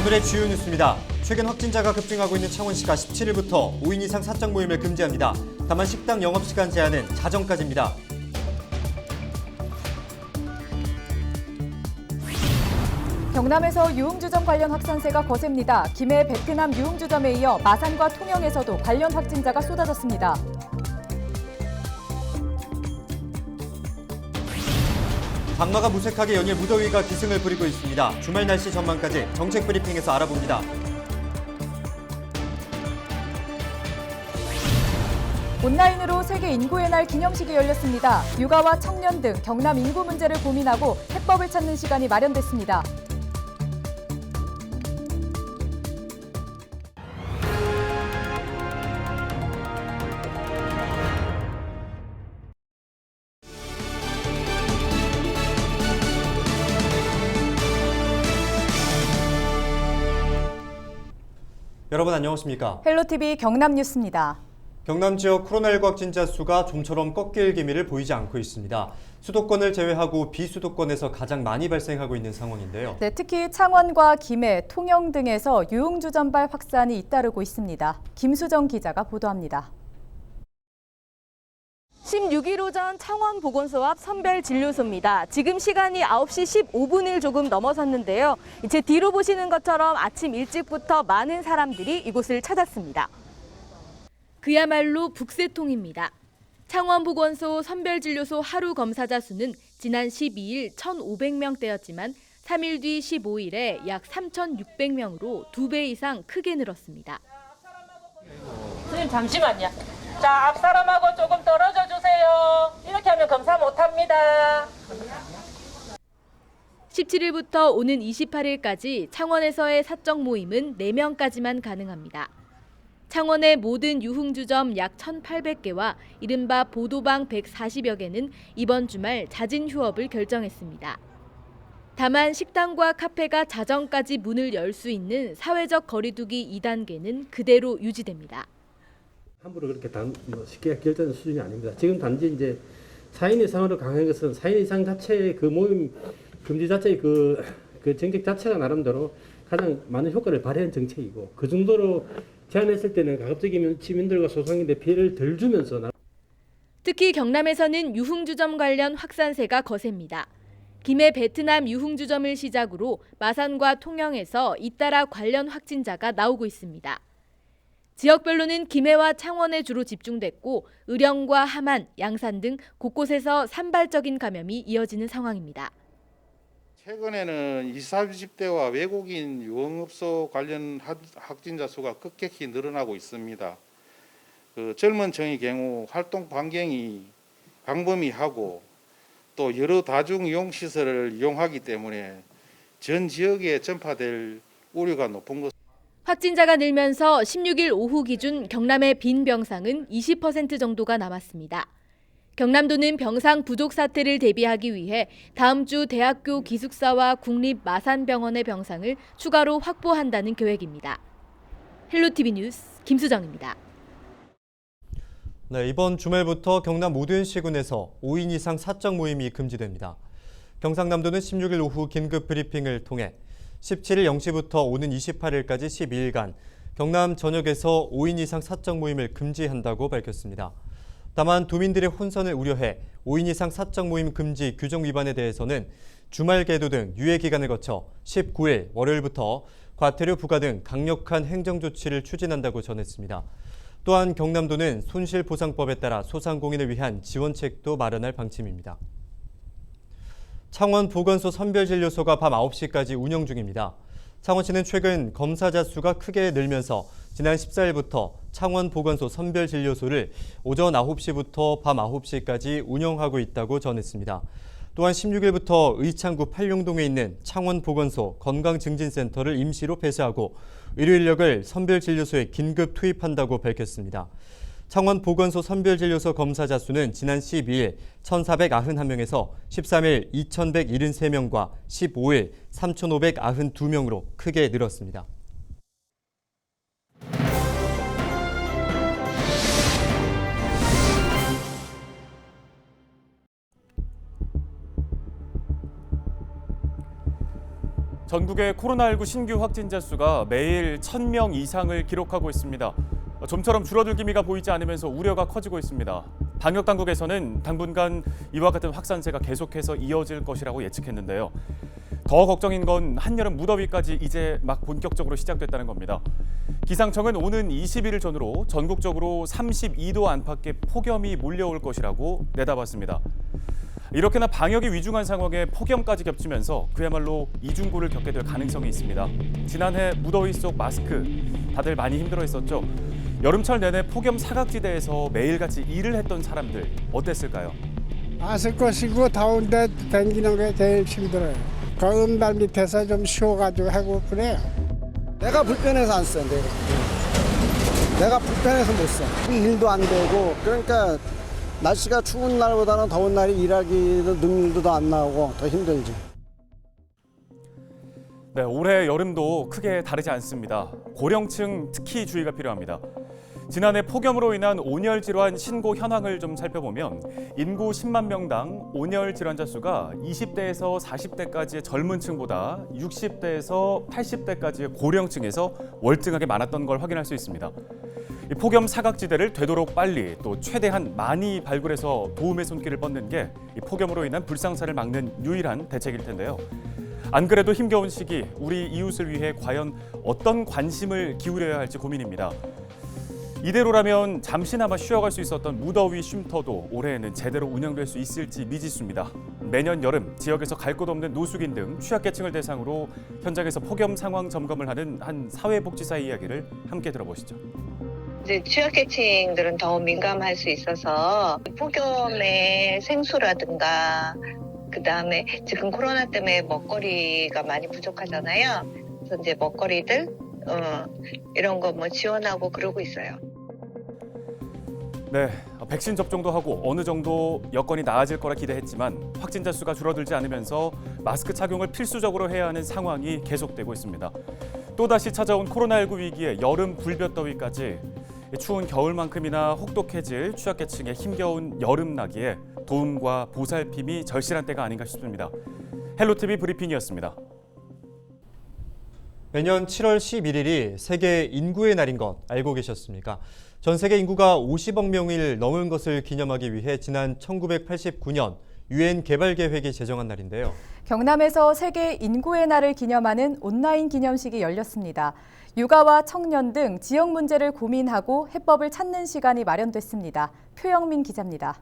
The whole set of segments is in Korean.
오늘의 주요 뉴스입니다. 최근 확진자가 급증하고 있는 창원시가 17일부터 5인 이상 사적 모임을 금지합니다. 다만 식당 영업시간 제한은 자정까지입니다. 경남에서 유흥주점 관련 확산세가 거셉니다. 김해 베트남 유흥주점에 이어 마산과 통영에서도 관련 확진자가 쏟아졌습니다. 장마가 무색하게 연일 무더위가 기승을 부리고 있습니다. 주말 날씨 전망까지 정책 브리핑에서 알아봅니다. 온라인으로 세계 인구의 날 기념식이 열렸습니다. 육아와 청년 등 경남 인구 문제를 고민하고 해법을 찾는 시간이 마련됐습니다. 여러분 안녕하십니까? 헬로티비 경남 뉴스입니다. 경남 지역 코로나19 확진자 수가 좀처럼 꺾일 기미를 보이지 않고 있습니다. 수도권을 제외하고 비수도권에서 가장 많이 발생하고 있는 상황인데요. 네, 특히 창원과 김해, 통영 등에서 유흥주점발 확산이 잇따르고 있습니다. 김수정 기자가 보도합니다. 16일 오전 창원보건소 앞 선별진료소입니다. 지금 시간이 9시 15분을 조금 넘어섰는데요. 제 뒤로 보시는 것처럼 아침 일찍부터 많은 사람들이 이곳을 찾았습니다. 그야말로 북새통입니다. 창원보건소 선별진료소 하루 검사자 수는 지난 12일 1,500명대였지만 3일 뒤 15일에 약 3,600명으로 2배 이상 크게 늘었습니다. 선생님 잠시만요. 자, 앞 사람하고 조금 떨어져 주세요. 이렇게 하면 검사 못합니다. 17일부터 오는 28일까지 창원에서의 사적 모임은 4명까지만 가능합니다. 창원의 모든 유흥주점 약 1,800개와 이른바 보도방 140여 개는 이번 주말 자진 휴업을 결정했습니다. 다만 식당과 카페가 자정까지 문을 열 수 있는 사회적 거리두기 2단계는 그대로 유지됩니다. 함부로 그렇게 쉽게 결정하는 수준이 아닙니다. 지금 단지 이제 4인 이상으로 강한 것은 4인 이상 자체의 그 모임 금지 자체의 그 정책 자체가 나름대로 가장 많은 효과를 발휘한 정책이고 그 정도로 제안했을 때는 가급적이면 시민들과 소상인들의 피해를 덜 주면서 특히 경남에서는 유흥주점 관련 확산세가 거셉니다. 김해 베트남 유흥주점을 시작으로 마산과 통영에서 잇따라 관련 확진자가 나오고 있습니다. 지역별로는 김해와 창원에 주로 집중됐고 의령과 함안, 양산 등 곳곳에서 산발적인 감염이 이어지는 상황입니다. 최근에는 20, 30대와 외국인 유흥업소 관련 확진자 수가 급격히 늘어나고 있습니다. 젊은 층의 경우 활동 반경이 광범위하고 또 여러 다중이용시설을 이용하기 때문에 전 지역에 전파될 우려가 높은 것. 확진자가 늘면서 16일 오후 기준 경남의 빈 병상은 20% 정도가 남았습니다. 경남도는 병상 부족 사태를 대비하기 위해 다음 주 대학교 기숙사와 국립마산병원의 병상을 추가로 확보한다는 계획입니다. 헬로티비 뉴스 김수정입니다. 네, 이번 주말부터 경남 모든 시군에서 5인 이상 사적 모임이 금지됩니다. 경상남도는 16일 오후 긴급 브리핑을 통해 17일 0시부터 오는 28일까지 12일간 경남 전역에서 5인 이상 사적 모임을 금지한다고 밝혔습니다. 다만 도민들의 혼선을 우려해 5인 이상 사적 모임 금지 규정 위반에 대해서는 주말 개도 등 유예 기간을 거쳐 19일 월요일부터 과태료 부과 등 강력한 행정 조치를 추진한다고 전했습니다. 또한 경남도는 손실보상법에 따라 소상공인을 위한 지원책도 마련할 방침입니다. 창원보건소 선별진료소가 밤 9시까지 운영 중입니다. 창원시는 최근 검사자 수가 크게 늘면서 지난 14일부터 창원보건소 선별진료소를 오전 9시부터 밤 9시까지 운영하고 있다고 전했습니다. 또한 16일부터 의창구 팔룡동에 있는 창원보건소 건강증진센터를 임시로 폐쇄하고 의료 인력을 선별진료소에 긴급 투입한다고 밝혔습니다. 창원보건소 선별진료소 검사자 수는 지난 12일 1,491명에서 13일 2,173명과 15일 3,592명으로 크게 늘었습니다. 전국의 코로나19 신규 확진자 수가 매일 1,000명 이상을 기록하고 있습니다. 좀처럼 줄어들 기미가 보이지 않으면서 우려가 커지고 있습니다. 방역 당국에서는 당분간 이와 같은 확산세가 계속해서 이어질 것이라고 예측했는데요. 더 걱정인 건 한여름 무더위까지 이제 막 본격적으로 시작됐다는 겁니다. 기상청은 오는 20일을 전후로 전국적으로 32도 안팎의 폭염이 몰려올 것이라고 내다봤습니다. 이렇게나 방역이 위중한 상황에 폭염까지 겹치면서 그야말로 이중고를 겪게 될 가능성이 있습니다. 지난해 무더위 속 마스크 다들 많이 힘들어했었죠. 여름철 내내 폭염 사각지대에서 매일같이 일을 했던 사람들 어땠을까요? 마스크 쓰고 더운데 다니는 게 제일 힘들어요. 거음달 밑에서 좀 쉬어가지고 하고 그래요. 내가 불편해서 안 써. 내가 불편해서 못 써. 일도 안 되고 그러니까 날씨가 추운 날보다는 더운 날이 일하기도 능률도 안 나오고 더 힘들지. 네, 올해 여름도 크게 다르지 않습니다. 고령층 특히 주의가 필요합니다. 지난해 폭염으로 인한 온열 질환 신고 현황을 좀 살펴보면 인구 10만 명당 온열 질환자 수가 20대에서 40대까지의 젊은 층보다 60대에서 80대까지의 고령층에서 월등하게 많았던 걸 확인할 수 있습니다. 이 폭염 사각지대를 되도록 빨리 또 최대한 많이 발굴해서 도움의 손길을 뻗는 게 이 폭염으로 인한 불상사를 막는 유일한 대책일 텐데요. 안 그래도 힘겨운 시기 우리 이웃을 위해 과연 어떤 관심을 기울여야 할지 고민입니다. 이대로라면 잠시나마 쉬어갈 수 있었던 무더위 쉼터도 올해에는 제대로 운영될 수 있을지 미지수입니다. 매년 여름 지역에서 갈 곳 없는 노숙인 등 취약계층을 대상으로 현장에서 폭염 상황 점검을 하는 한 사회복지사의 이야기를 함께 들어보시죠. 이제 취약계층들은 더 민감할 수 있어서 폭염에 생수라든가 그다음에 지금 코로나 때문에 먹거리가 많이 부족하잖아요. 그래서 이제 먹거리들 이런 거 뭐 지원하고 그러고 있어요. 네, 백신 접종도 하고 어느 정도 여건이 나아질 거라 기대했지만 확진자 수가 줄어들지 않으면서 마스크 착용을 필수적으로 해야 하는 상황이 계속되고 있습니다. 또다시 찾아온 코로나19 위기에 여름 불볕더위까지 추운 겨울만큼이나 혹독해질 취약계층의 힘겨운 여름나기에 도움과 보살핌이 절실한 때가 아닌가 싶습니다. 헬로티비 브리핑이었습니다. 매년 7월 11일이 세계 인구의 날인 것 알고 계셨습니까? 전 세계 인구가 50억 명을 넘은 것을 기념하기 위해 지난 1989년 유엔 개발 계획이 제정한 날인데요. 경남에서 세계 인구의 날을 기념하는 온라인 기념식이 열렸습니다. 육아와 청년 등 지역 문제를 고민하고 해법을 찾는 시간이 마련됐습니다. 표영민 기자입니다.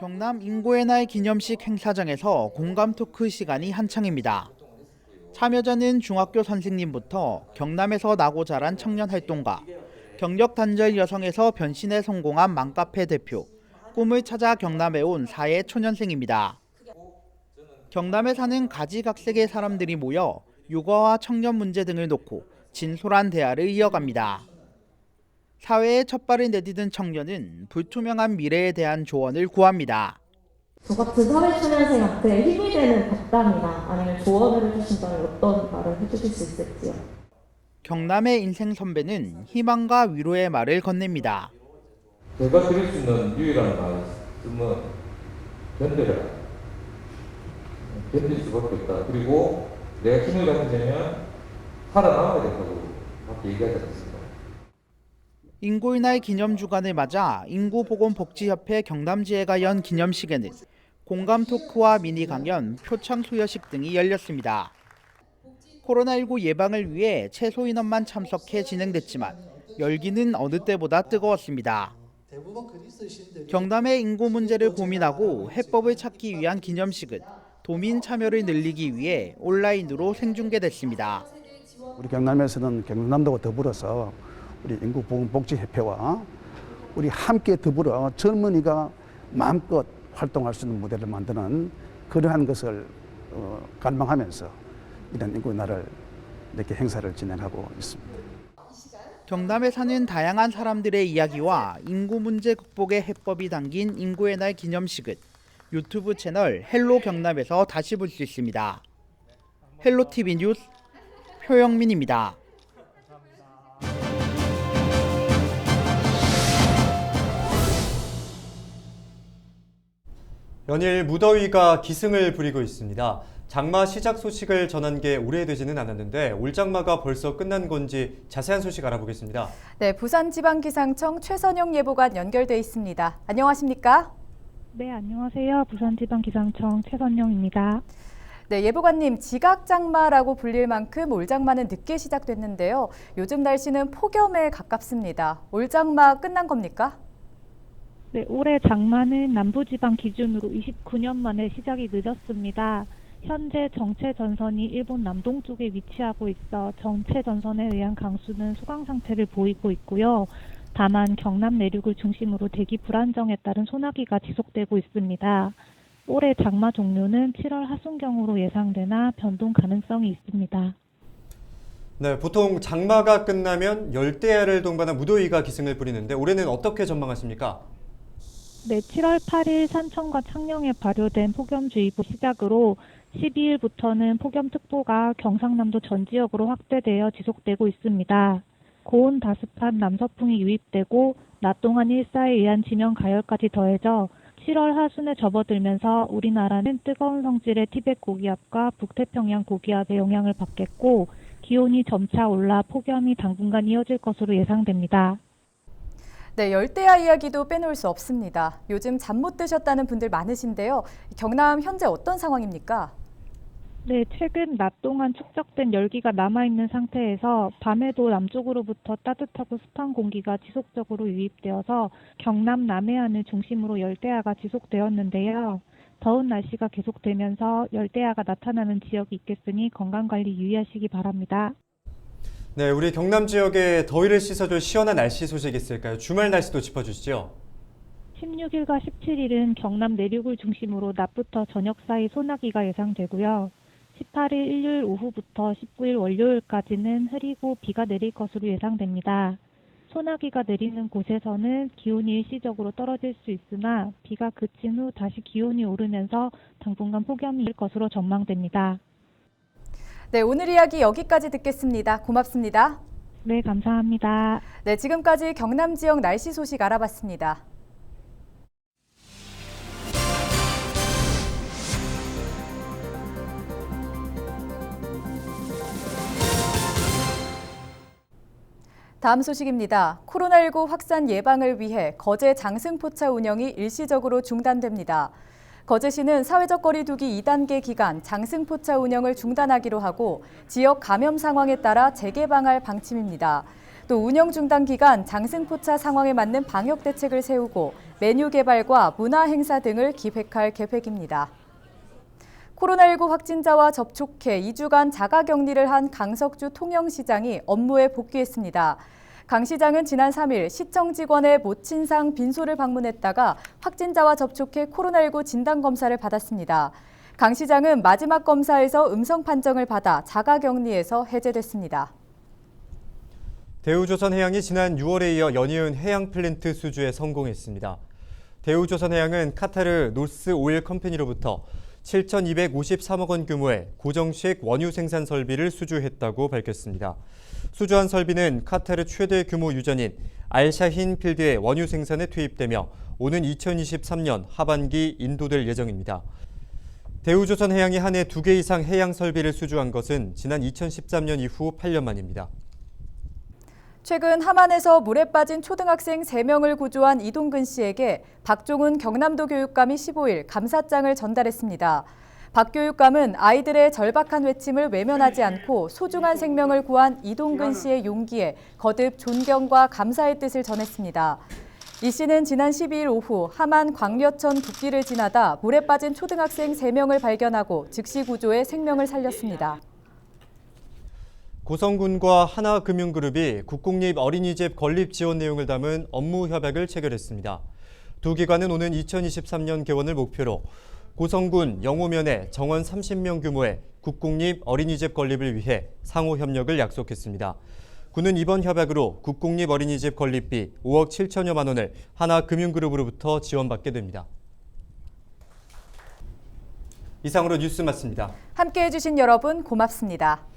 경남 인구의 날 기념식 행사장에서 공감 토크 시간이 한창입니다. 참여자는 중학교 선생님부터 경남에서 나고 자란 청년 활동가, 경력 단절 여성에서 변신에 성공한 맘카페 대표, 꿈을 찾아 경남에 온 사회 초년생입니다. 경남에 사는 가지각색의 사람들이 모여 육아와 청년 문제 등을 놓고 진솔한 대화를 이어갑니다. 사회에 첫 발을 내디딘 청년은 불투명한 미래에 대한 조언을 구합니다. 저 같은 사회초년생한테 힘이 되는 잡담이나 아니면 조언을 해주신다면 어떤 말을 해주실 수 있을지요? 경남의 인생 선배는 희망과 위로의 말을 건넵니다. 제가 드릴 수 있는 유일한 말씀은 견뎌라. 견딜 수밖에 없다. 그리고 내가 힘을 가지려면 살아남아야 된다고 밖에 얘기하지 않습니다. 인구의 날 기념 주간을 맞아 인구보건복지협회 경남지회가 연 기념식에는 공감 토크와 미니 강연, 표창 수여식 등이 열렸습니다. 코로나19 예방을 위해 최소 인원만 참석해 진행됐지만 열기는 어느 때보다 뜨거웠습니다. 경남의 인구 문제를 고민하고 해법을 찾기 위한 기념식은 도민 참여를 늘리기 위해 온라인으로 생중계됐습니다. 우리 경남에서는 경남도와 더불어서 우리 인구보건복지협회와 우리 함께 더불어 젊은이가 마음껏 활동할 수 있는 무대를 만드는 그러한 것을 갈망하면서 이런 인구의 날을 이렇게 행사를 진행하고 있습니다. 경남에 사는 다양한 사람들의 이야기와 인구 문제 극복의 해법이 담긴 인구의 날 기념식은 유튜브 채널 헬로 경남에서 다시 볼 수 있습니다. 헬로티비 뉴스 표영민입니다. 연일 무더위가 기승을 부리고 있습니다. 장마 시작 소식을 전한 게 오래되지는 않았는데 올 장마가 벌써 끝난 건지 자세한 소식 알아보겠습니다. 네, 부산지방기상청 최선영 예보관 연결돼 있습니다. 안녕하십니까? 네, 안녕하세요. 부산지방기상청 최선영입니다. 네, 예보관님, 지각장마라고 불릴 만큼 올장마는 늦게 시작됐는데요. 요즘 날씨는 폭염에 가깝습니다. 올장마 끝난 겁니까? 네, 올해 장마는 남부지방 기준으로 29년 만에 시작이 늦었습니다. 현재 정체전선이 일본 남동쪽에 위치하고 있어 정체전선에 의한 강수는 소강 상태를 보이고 있고요. 다만 경남 내륙을 중심으로 대기 불안정에 따른 소나기가 지속되고 있습니다. 올해 장마 종료는 7월 하순경으로 예상되나 변동 가능성이 있습니다. 네, 보통 장마가 끝나면 열대야를 동반한 무더위가 기승을 부리는데 올해는 어떻게 전망하십니까? 네, 7월 8일 산청과 창녕에 발효된 폭염주의보 시작으로 12일부터는 폭염특보가 경상남도 전 지역으로 확대되어 지속되고 있습니다. 고온 다습한 남서풍이 유입되고 낮 동안 일사에 의한 지면 가열까지 더해져 7월 하순에 접어들면서 우리나라는 뜨거운 성질의 티벳 고기압과 북태평양 고기압의 영향을 받겠고 기온이 점차 올라 폭염이 당분간 이어질 것으로 예상됩니다. 네, 열대야 이야기도 빼놓을 수 없습니다. 요즘 잠 못 드셨다는 분들 많으신데요. 경남 현재 어떤 상황입니까? 네, 최근 낮 동안 축적된 열기가 남아있는 상태에서 밤에도 남쪽으로부터 따뜻하고 습한 공기가 지속적으로 유입되어서 경남 남해안을 중심으로 열대야가 지속되었는데요. 더운 날씨가 계속되면서 열대야가 나타나는 지역이 있겠으니 건강관리 유의하시기 바랍니다. 네, 우리 경남 지역에 더위를 씻어줄 시원한 날씨 소식 있을까요? 주말 날씨도 짚어주시죠. 16일과 17일은 경남 내륙을 중심으로 낮부터 저녁 사이 소나기가 예상되고요. 18일 일요일 오후부터 19일 월요일까지는 흐리고 비가 내릴 것으로 예상됩니다. 소나기가 내리는 곳에서는 기온이 일시적으로 떨어질 수 있으나 비가 그친 후 다시 기온이 오르면서 당분간 폭염이 일 것으로 전망됩니다. 네, 오늘 이야기 여기까지 듣겠습니다. 고맙습니다. 네, 감사합니다. 네, 지금까지 경남 지역 날씨 소식 알아봤습니다. 다음 소식입니다. 코로나19 확산 예방을 위해 거제 장승포차 운영이 일시적으로 중단됩니다. 거제시는 사회적 거리 두기 2단계 기간 장승포차 운영을 중단하기로 하고 지역 감염 상황에 따라 재개방할 방침입니다. 또 운영 중단 기간 장승포차 상황에 맞는 방역 대책을 세우고 메뉴 개발과 문화 행사 등을 기획할 계획입니다. 코로나19 확진자와 접촉해 2주간 자가격리를 한 강석주 통영시장이 업무에 복귀했습니다. 강 시장은 지난 3일 시청 직원의 모친상 빈소를 방문했다가 확진자와 접촉해 코로나19 진단검사를 받았습니다. 강 시장은 마지막 검사에서 음성 판정을 받아 자가격리에서 해제됐습니다. 대우조선해양이 지난 6월에 이어 연이은 해양 플랜트 수주에 성공했습니다. 대우조선해양은 카타르 노스 오일 컴퍼니로부터 7,253억 원 규모의 고정식 원유 생산 설비를 수주했다고 밝혔습니다. 수주한 설비는 카타르 최대 규모 유전인 알샤힌 필드의 원유 생산에 투입되며 오는 2023년 하반기 인도될 예정입니다. 대우조선해양이 한 해 2개 이상 해양 설비를 수주한 것은 지난 2013년 이후 8년 만입니다. 최근 함안에서 물에 빠진 초등학생 3명을 구조한 이동근 씨에게 박종훈 경남도 교육감이 15일 감사장을 전달했습니다. 박 교육감은 아이들의 절박한 외침을 외면하지 않고 소중한 생명을 구한 이동근 씨의 용기에 거듭 존경과 감사의 뜻을 전했습니다. 이 씨는 지난 12일 오후 함안 광려천 국기를 지나다 물에 빠진 초등학생 3명을 발견하고 즉시 구조해 생명을 살렸습니다. 고성군과 하나금융그룹이 국공립 어린이집 건립 지원 내용을 담은 업무 협약을 체결했습니다. 두 기관은 오는 2023년 개원을 목표로 고성군 영호면에 정원 30명 규모의 국공립 어린이집 건립을 위해 상호 협력을 약속했습니다. 군은 이번 협약으로 국공립 어린이집 건립비 5억 7천여만 원을 하나금융그룹으로부터 지원받게 됩니다. 이상으로 뉴스 마칩니다. 함께해 주신 여러분 고맙습니다.